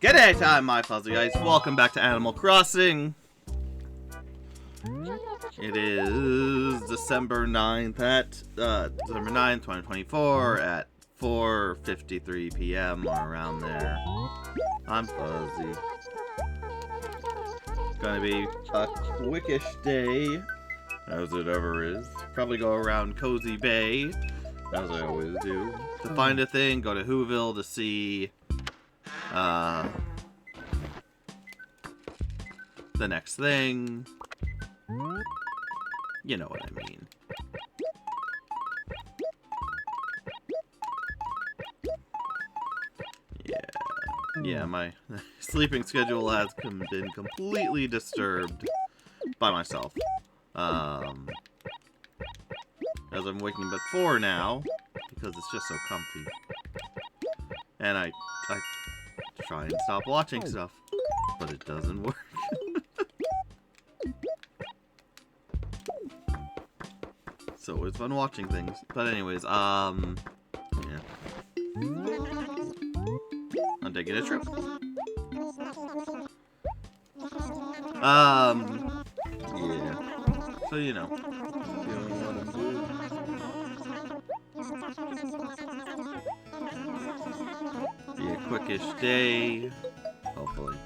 G'day time, my fuzzy guys. Welcome back to Animal Crossing. It is December 9th at December 9th, 2024 at 4:53 p.m. or around there. I'm fuzzy. It's gonna be a quickish day, as it ever is. Probably go around Cozy Bay, as I always do, to find a thing. Go to Whoville to see the next thing. You know what I mean. Yeah, my sleeping schedule has been completely disturbed by myself. As I'm waking up at 4 now, because it's just so comfy. And I try and stop watching stuff, but it doesn't work. So it's fun watching things. But anyways, yeah. I'm taking a trip. Yeah. So, you know. Doing what I'm doing. Be a quickish day. Hopefully.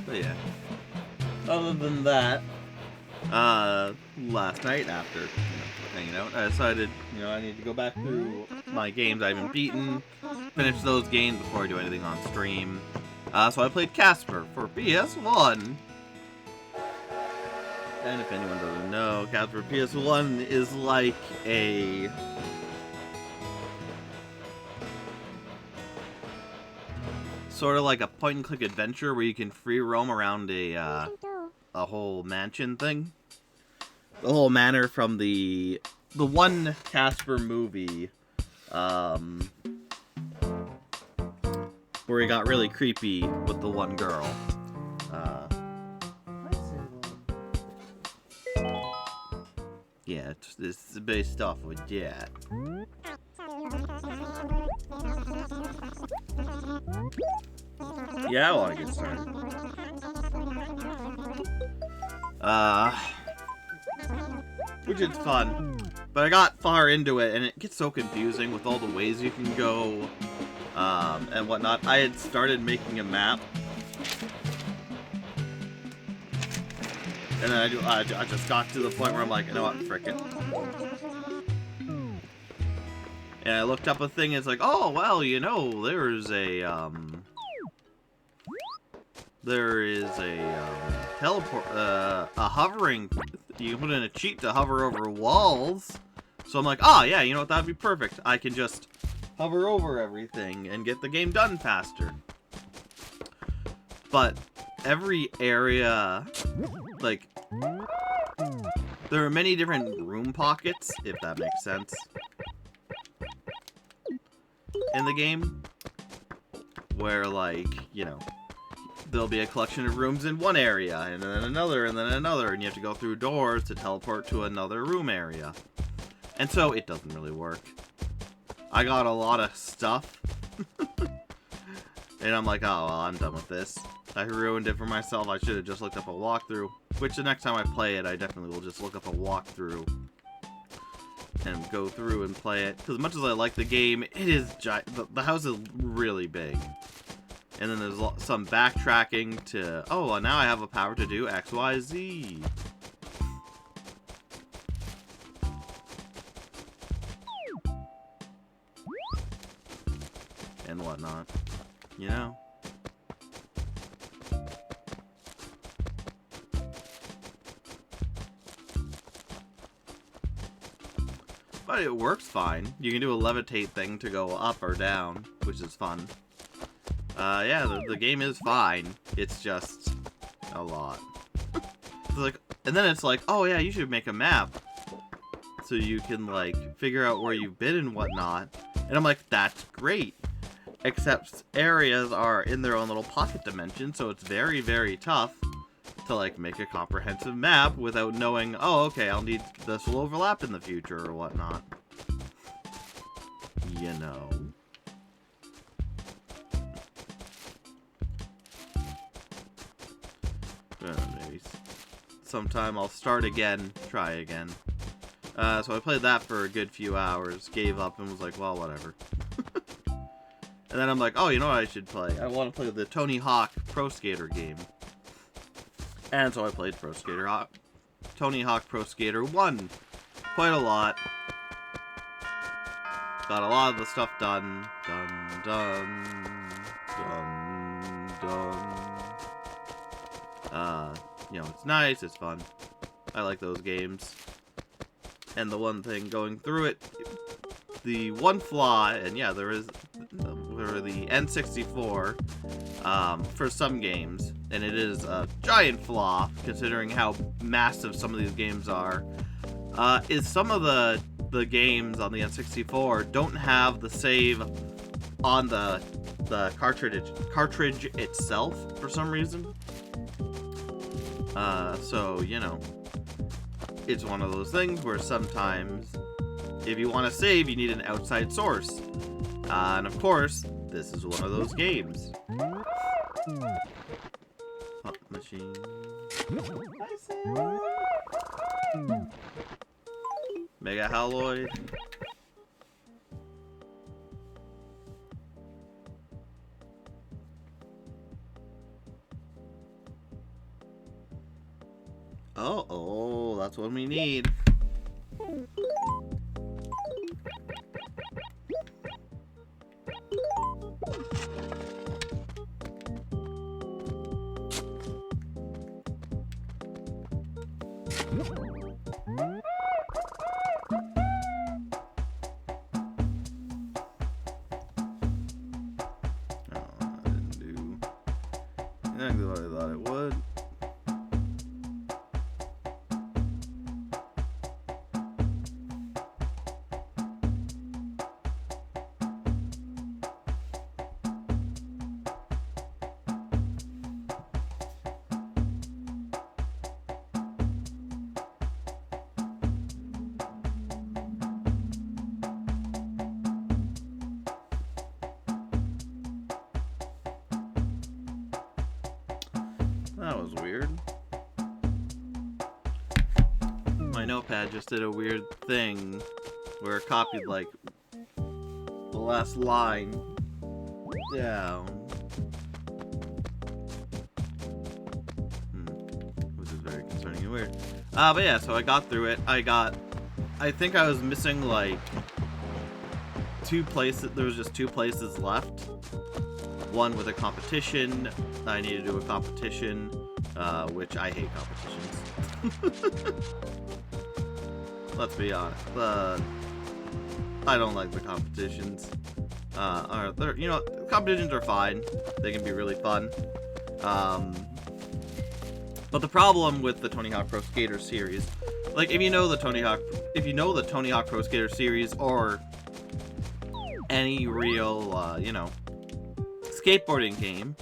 But yeah. Other than that, last night after, hanging out, I decided, I need to go back through my games I haven't beaten, finish those games before I do anything on stream. So I played Casper for PS1. And if anyone doesn't know, Casper PS1 is like a sort of like a point-and-click adventure where you can free roam around a whole mansion thing. The whole manor from the one Casper movie, where he got really creepy with the one girl. Yeah, it's based off of that. Yeah, I want to get started. Which is fun. But I got far into it, and it gets so confusing with all the ways you can go, and whatnot. I had started making a map. And then I just got to the point where I'm like, you know what, frick it. And I looked up a thing, and it's like, oh, well, there's a, teleport, a hovering, you can put in a cheat to hover over walls. So I'm like, oh, yeah, you know what, that'd be perfect. I can just hover over everything and get the game done faster. But every area, like, there are many different room pockets, if that makes sense, in the game, where, like, there'll be a collection of rooms in one area, and then another, and then another, and you have to go through doors to teleport to another room area. And so, it doesn't really work. I got a lot of stuff, and I'm like, oh, well, I'm done with this. I ruined it for myself. I should have just looked up a walkthrough. Which, the next time I play it, I definitely will just look up a walkthrough and go through and play it. Because as much as I like the game, it is the house is really big. And then there's some backtracking to, oh, well, now I have a power to do X, Y, Z. And whatnot. But it works fine. You can do a levitate thing to go up or down, which is fun. Yeah, the game is fine. It's just a lot. And then it's like, oh yeah, you should make a map so you can, like, figure out where you've been and whatnot. And I'm like, that's great. except areas are in their own little pocket dimension, so it's very, very tough to, like, make a comprehensive map without knowing, oh, okay, I'll need this will overlap in the future or whatnot. You know. Maybe sometime I'll start again, try again. So I played that for a good few hours, gave up, and was like, well, whatever. And then I'm like, oh, you know what I should play? I want to play the Tony Hawk Pro Skater game. And so I played Tony Hawk Pro Skater 1 quite a lot. Got a lot of the stuff done. Done, done, done, done. You know, it's nice, it's fun. I like those games. And the one thing going through it, the one flaw, and yeah, there is for the N64 for some games, and it is a giant flaw considering how massive some of these games are, is some of the games on the N64 don't have the save on the cartridge itself for some reason. So, you know, it's one of those things where sometimes if you want to save, you need an outside source. And of course, this is one of those games. Pop machine. Mega Haloid. Oh, that's what we need. Exactly what I thought it would. That was weird. My notepad just did a weird thing where it copied, like, the last line down. Which is very concerning and weird. But yeah, so I got through it. I think I was missing, like, 2 places. There was just 2 places left. One with a competition. I need to do a competition, which I hate competitions. Let's be honest. I don't like the competitions. You know, competitions are fine. They can be really fun. But the problem with the Tony Hawk Pro Skater series, like, if you know the Tony Hawk Pro Skater series, or any real, you know, skateboarding game,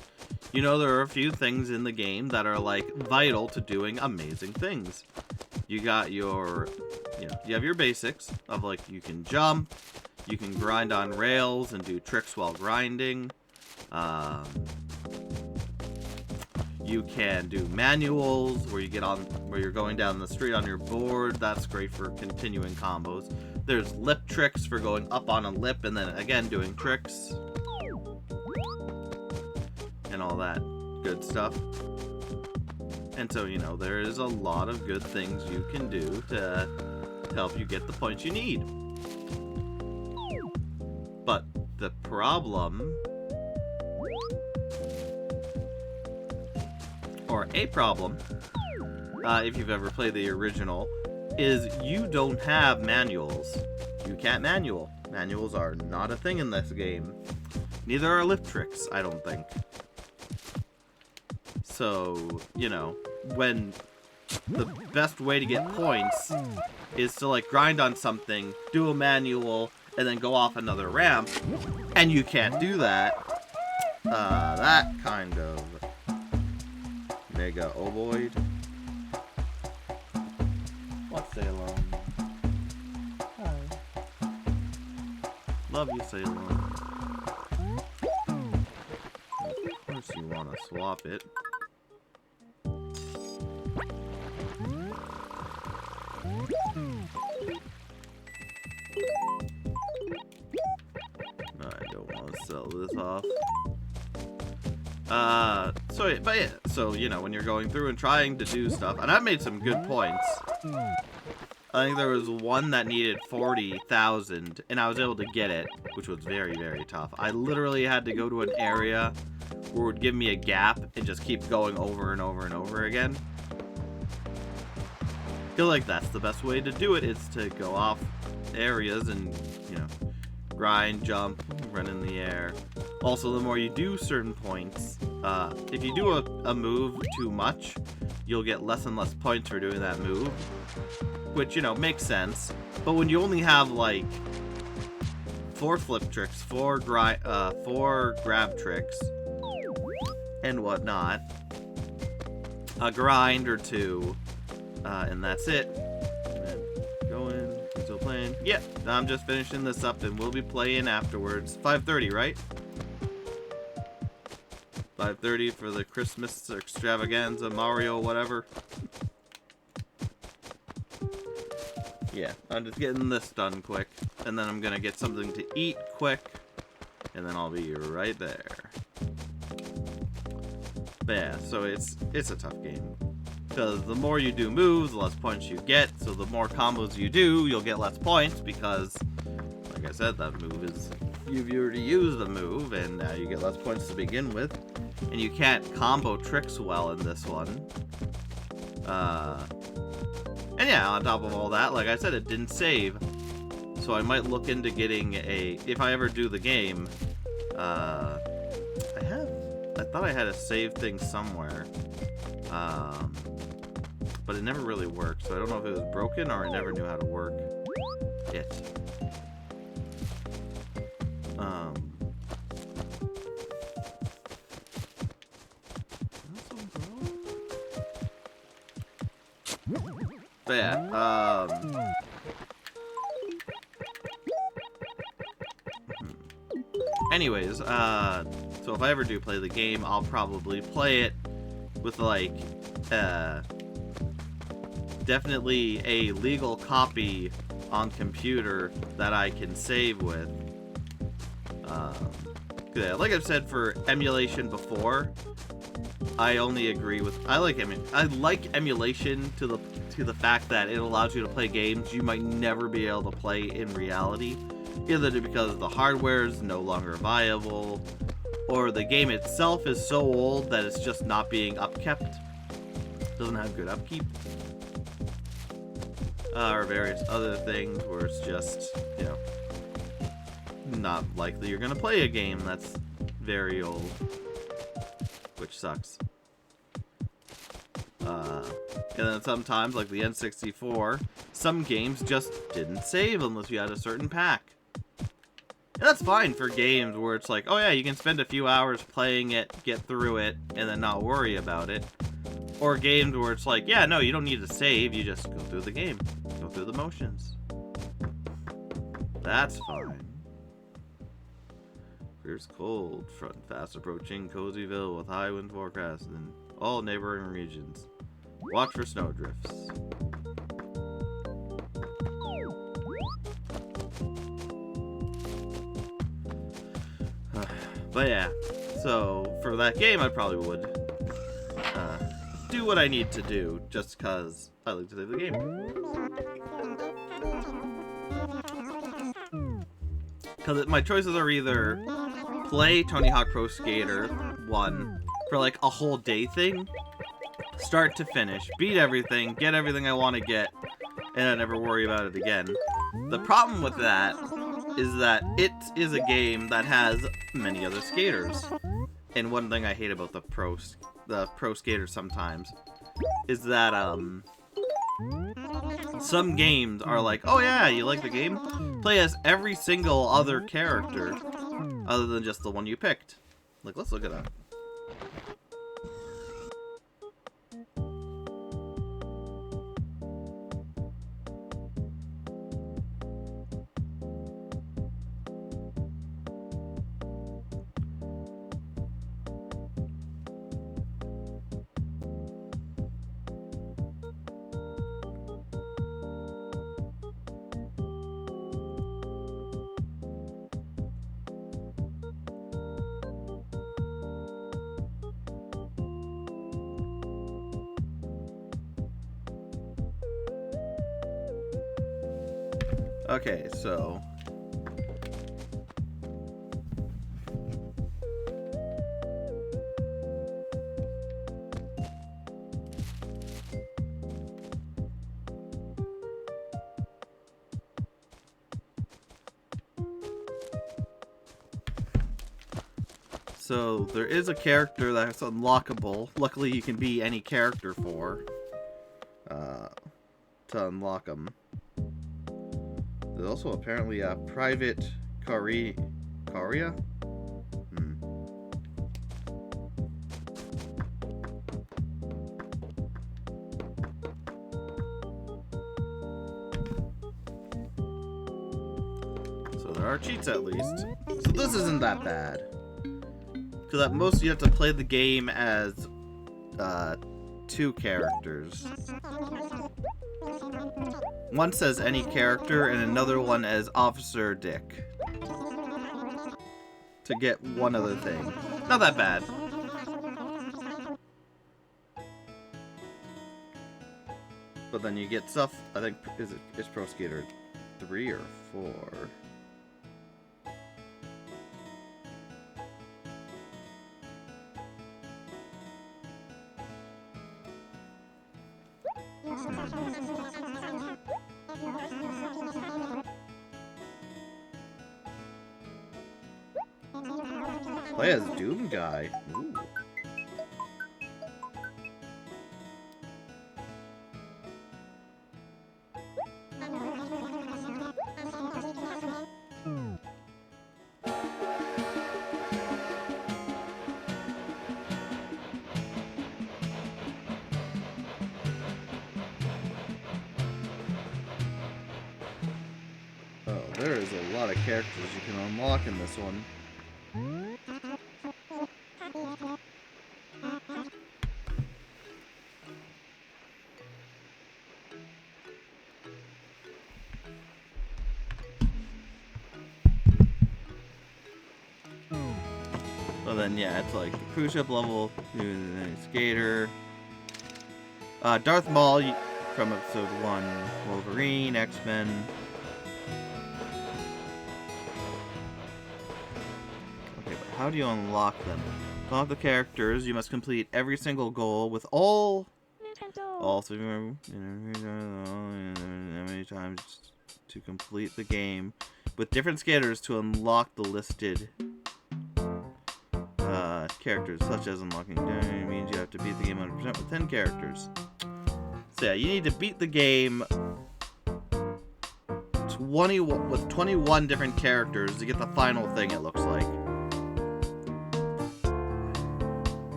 you know there are a few things in the game that are, like, vital to doing amazing things. You got your, you know, you have your basics of, like, you can jump, you can grind on rails and do tricks while grinding. You can do manuals where you're going down the street on your board. That's great for continuing combos. There's lip tricks for going up on a lip and then again doing tricks. And all that good stuff. And so, you know, there is a lot of good things you can do to help you get the points you need. But the problem, or a problem, if you've ever played the original, is you don't have manuals. You can't manual. Manuals are not a thing in this game. Neither are lip tricks, I don't think. So, you know, when the best way to get points is to, like, grind on something, do a manual, and then go off another ramp, and you can't do that. That kind of mega ovoid. What's Salem? Hi. Love you, Salem. Of course you want to swap it. I don't want to sell this off. So, you know, when you're going through and trying to do stuff, and I've made some good points. I think there was one that needed 40,000, and I was able to get it, which was very, very tough. I literally had to go to an area where it would give me a gap and just keep going over and over and over again. I feel like that's the best way to do it, is to go off areas and, you know, grind, jump, run in the air. Also, the more you do certain points, if you do a move too much, you'll get less and less points for doing that move, which, you know, makes sense. But when you only have, like, 4 flip tricks, 4 grab tricks, and whatnot, a grind or 2, and that's it. And going, still playing. Yep, I'm just finishing this up, and we'll be playing afterwards. 5:30, right? 5:30 for the Christmas extravaganza, Mario, whatever. Yeah, I'm just getting this done quick, and then I'm gonna get something to eat quick, and then I'll be right there. But yeah, so it's a tough game. Because the more you do moves, the less points you get, so the more combos you do, you'll get less points, because, like I said, that move is, you've already used the move, and now you get less points to begin with. And you can't combo tricks well in this one. And yeah, on top of all that, like I said, it didn't save. So I might look into getting if I ever do the game, I thought I had a save thing somewhere. But it never really worked, so I don't know if it was broken or I never knew how to work it. But yeah, anyways, so if I ever do play the game, I'll probably play it with, like, definitely a legal copy on computer that I can save with. Yeah, like I've said for emulation before, I only agree with, I like emulation to the fact that it allows you to play games you might never be able to play in reality, either because the hardware is no longer viable, or the game itself is so old that it's just not being upkept, doesn't have good upkeep, or various other things where it's just, you know, not likely you're gonna play a game that's very old, which sucks. And then sometimes, like the N64, some games just didn't save unless you had a certain pack. And that's fine for games where it's like, oh yeah, you can spend a few hours playing it, get through it, and then not worry about it. Or games where it's like, yeah, no, you don't need to save, you just go through the game. Go through the motions. That's fine. Fierce cold front fast approaching Cozyville with high wind forecast in all neighboring regions. Watch for snowdrifts. But yeah, so for that game I probably would do what I need to do just because I like to play the game. Because my choices are either play Tony Hawk Pro Skater 1 for like a whole day thing, start to finish, beat everything, get everything I want to get, and I never worry about it again. The problem with that is that it is a game that has many other skaters. And one thing I hate about the pro skater sometimes is that Some games are like, oh yeah, you like the game? Play as every single other character other than just the one you picked. Like, let's look at that. Okay, so there is a character that's unlockable. Luckily, you can be any character to unlock them. There's also apparently a private Karia? So there are cheats at least. So this isn't that bad. Because at most you have to play the game as 2 characters. One says any character, and another one as Officer Dick. To get one other thing. Not that bad. But then you get stuff, I think, it's Pro Skater 3 or 4. Play as Doom Guy. Ooh. Oh, there is a lot of characters you can unlock in this one. So then, yeah, it's like the cruise ship level, skater, Darth Maul from episode 1, Wolverine, X-Men. Okay, but how do you unlock them? To unlock the characters, you must complete every single goal with all 3 many times to complete the game with different skaters to unlock the listed characters, such as unlocking means you have to beat the game 100% with 10 characters. So yeah, you need to beat the game with 21 different characters to get the final thing, it looks like.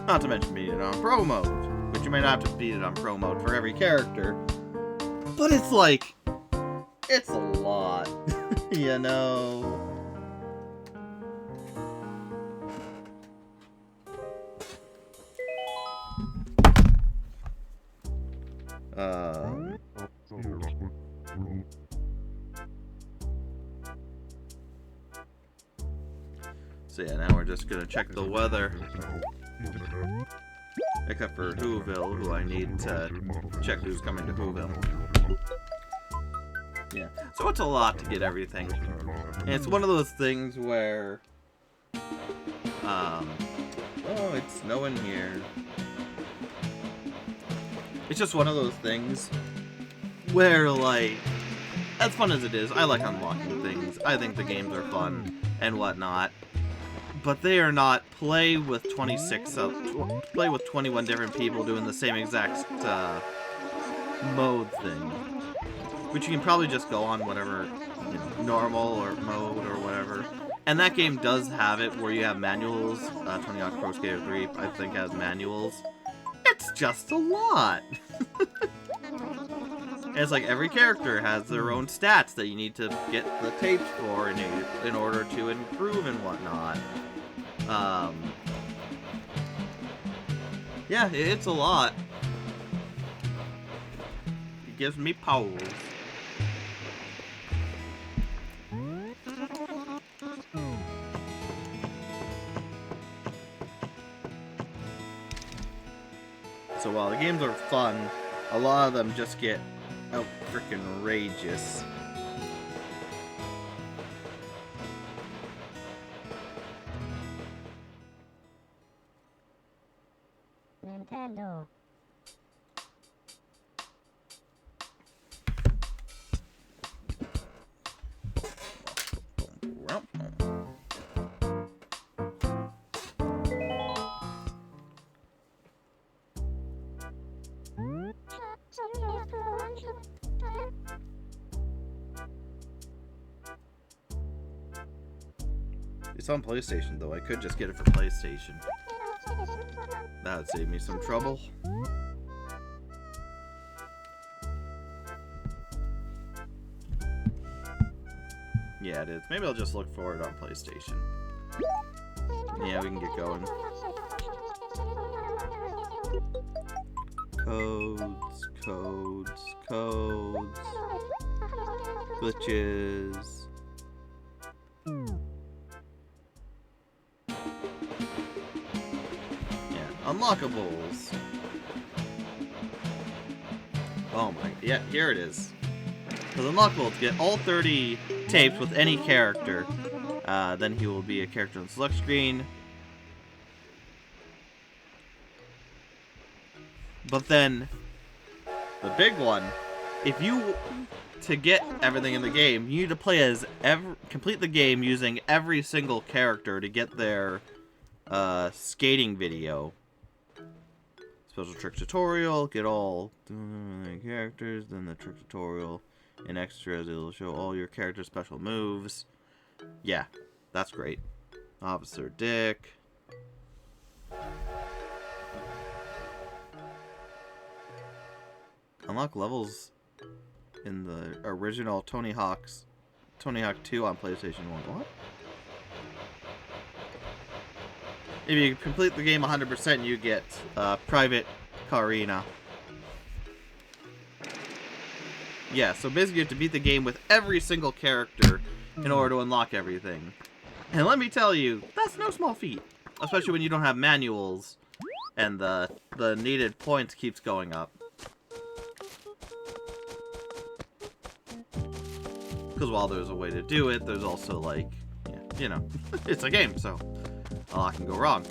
Not to mention beating it on Pro mode, but you might not have to beat it on Pro mode for every character. But it's like, it's a lot, you know? So yeah, now we're just gonna check the weather. Except for Whoville, who I need to check who's coming to Whoville. Yeah, so it's a lot to get everything. And it's one of those things where, oh, it's snowing here. It's just one of those things where, like, as fun as it is, I like unlocking things. I think the games are fun and whatnot. But they are not play with 21 different people doing the same exact mode thing, which you can probably just go on whatever, you know, normal or mode or whatever. And that game does have it where you have manuals. Tony Hawk Pro Skater 3, I think, has manuals. It's just a lot. And it's like every character has their own stats that you need to get the tapes for in order to improve and whatnot. Yeah, it's a lot. It gives me powers. So while the games are fun, a lot of them just get out frickin' rageous. Nintendo. It's on PlayStation, though. I could just get it for PlayStation. That would save me some trouble. Yeah, it is. Maybe I'll just look for it on PlayStation. Yeah, we can get going. Codes, codes, codes. Glitches. Unlockables. Oh my, yeah, here it is. Because unlockables, get all 30 tapes with any character. Then he will be a character on the select screen. But then, the big one, to get everything in the game, you need to play complete the game using every single character to get their skating video. Special trick tutorial, get all characters, then the trick tutorial. In extras, it'll show all your character special moves. Yeah, that's great. Officer Dick. Unlock levels in the original Tony Hawk 2 on PlayStation 1. What? If you complete the game 100%, you get Private Karina. Yeah, so basically you have to beat the game with every single character in order to unlock everything. And let me tell you, that's no small feat. Especially when you don't have manuals and the needed points keeps going up. Because while there's a way to do it, there's also like, yeah, you know, it's a game, so a lot can go wrong.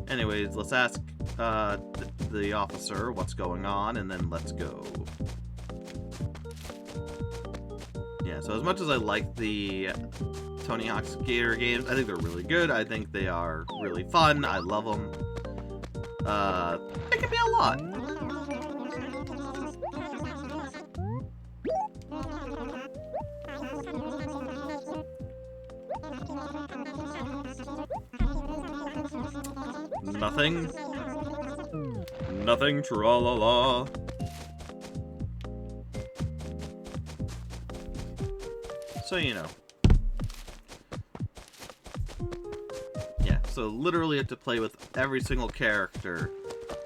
Anyways, let's ask the officer what's going on, and then let's go. Yeah, so as much as I like the Tony Hawk Skater games, I think they're really good. I think they are really fun. I love them. It can be a lot. Nothing. Nothing, tra-la-la. So, you know. Yeah, so literally have to play with every single character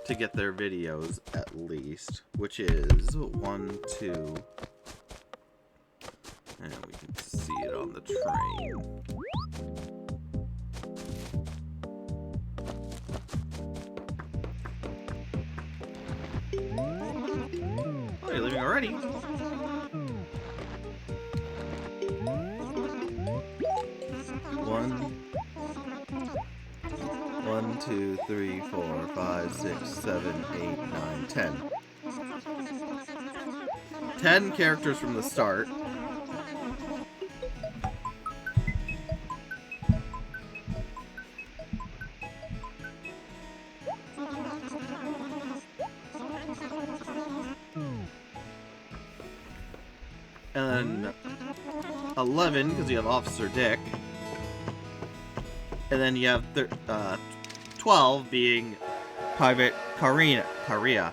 to get their videos, at least. Which is 1, 2. And we can see it on the train. Oh, you're leaving already? One, 2, 3, 4, 5, 6, 7, 8, 9, 10. 10 characters from the start. And then 11, because you have Officer Dick. And then you have 12 being Private Karia.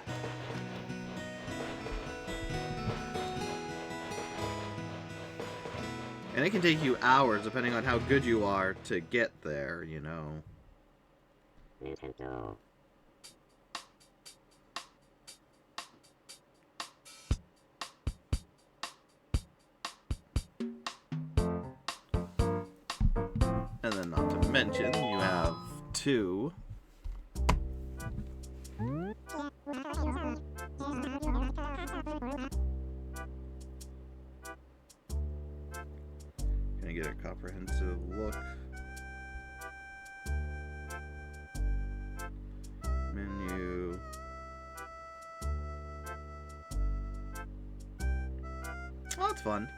And it can take you hours, depending on how good you are, to get there, you know. Nintendo. And then, not to mention, you have 2. Can I get a comprehensive look? Menu. Oh, that's fun.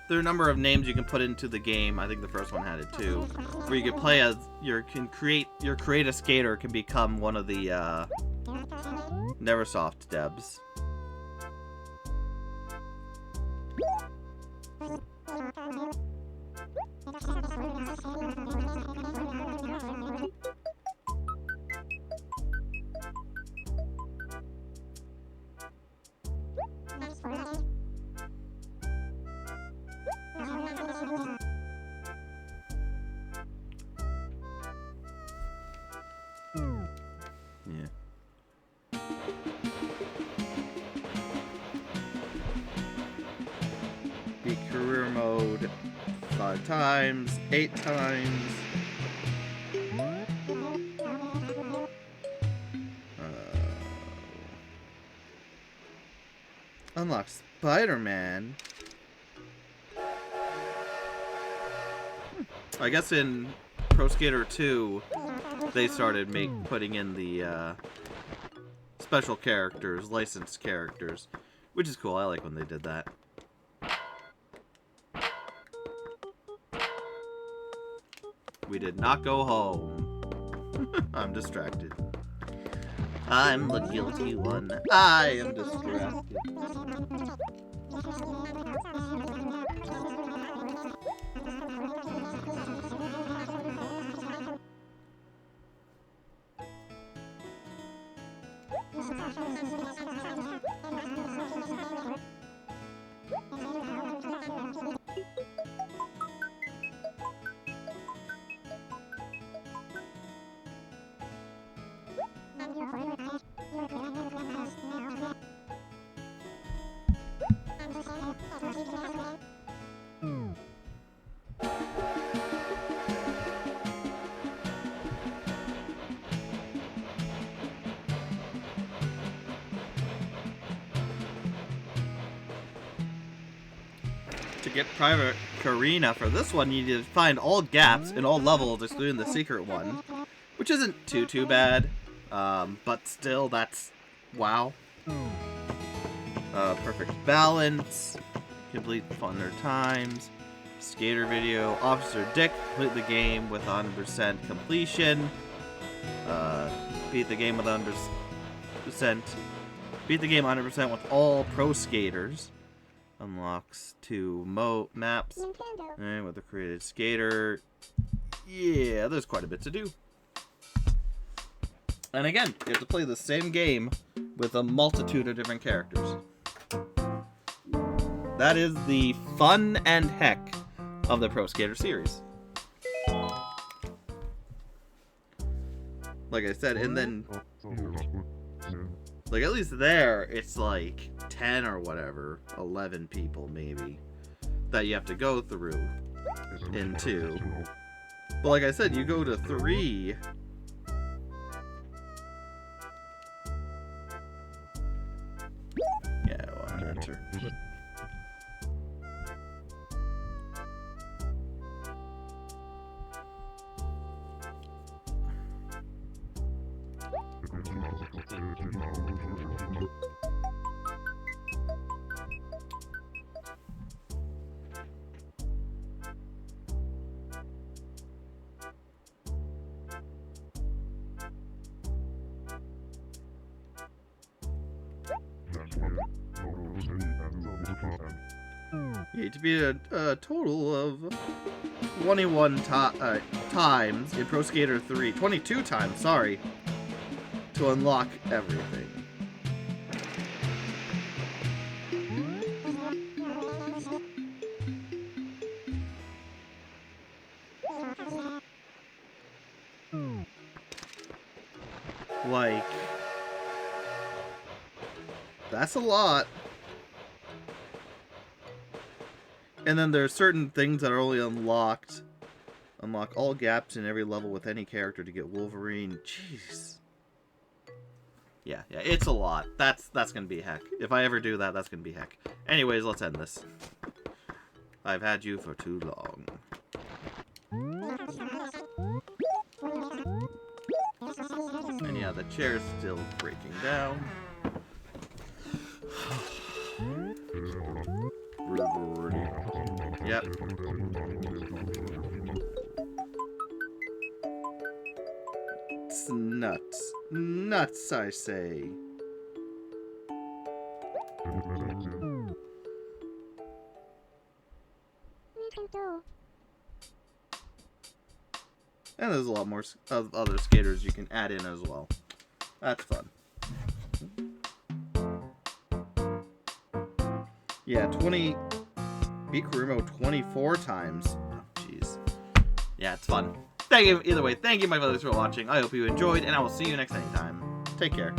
There are a number of names you can put into the game. I think the first one had it too. Where you can play as your create a skater can become one of the Neversoft devs. Yeah. Beat career mode 5 times, 8 times. Unlock Spider-Man. I guess in Pro Skater 2, they started putting in the special characters, licensed characters, which is cool. I like when they did that. We did not go home. I'm distracted. I'm the guilty one. I am distracted. To get Private Karina for this one, you need to find all gaps in all levels, excluding the secret one, which isn't too bad, but still, that's wow. Perfect balance, complete 100 times, skater video, Officer Dick, complete the game with 100% completion, beat the game with 100%, beat the game 100% with all pro skaters. Unlocks 2 maps. And with the created skater. Yeah, there's quite a bit to do. And again, you have to play the same game with a multitude of different characters. That is the fun and heck of the Pro Skater series. Like I said, and then... like, at least there, it's like 10 or whatever, 11 people maybe, that you have to go through in 2. But like I said, you go to 3. Yeah, well, enter. You need to be a total of 21 times in Pro Skater 3. 22 times, sorry. To unlock everything. Like, that's a lot. And then there are certain things that are only unlocked. Unlock all gaps in every level with any character to get Wolverine. Jeez. Yeah, it's a lot. That's gonna be heck. If I ever do that, that's gonna be heck. Anyways, let's end this. I've had you for too long. And yeah, the chair's still breaking down. Yep. It's nuts. Nuts, I say. Nintendo. And there's a lot more other skaters you can add in as well. That's fun. Yeah, beat Kurumo 24 times. Oh, jeez. Yeah, it's fun. Thank you, either way, thank you, my brothers, for watching. I hope you enjoyed, and I will see you next time. Take care.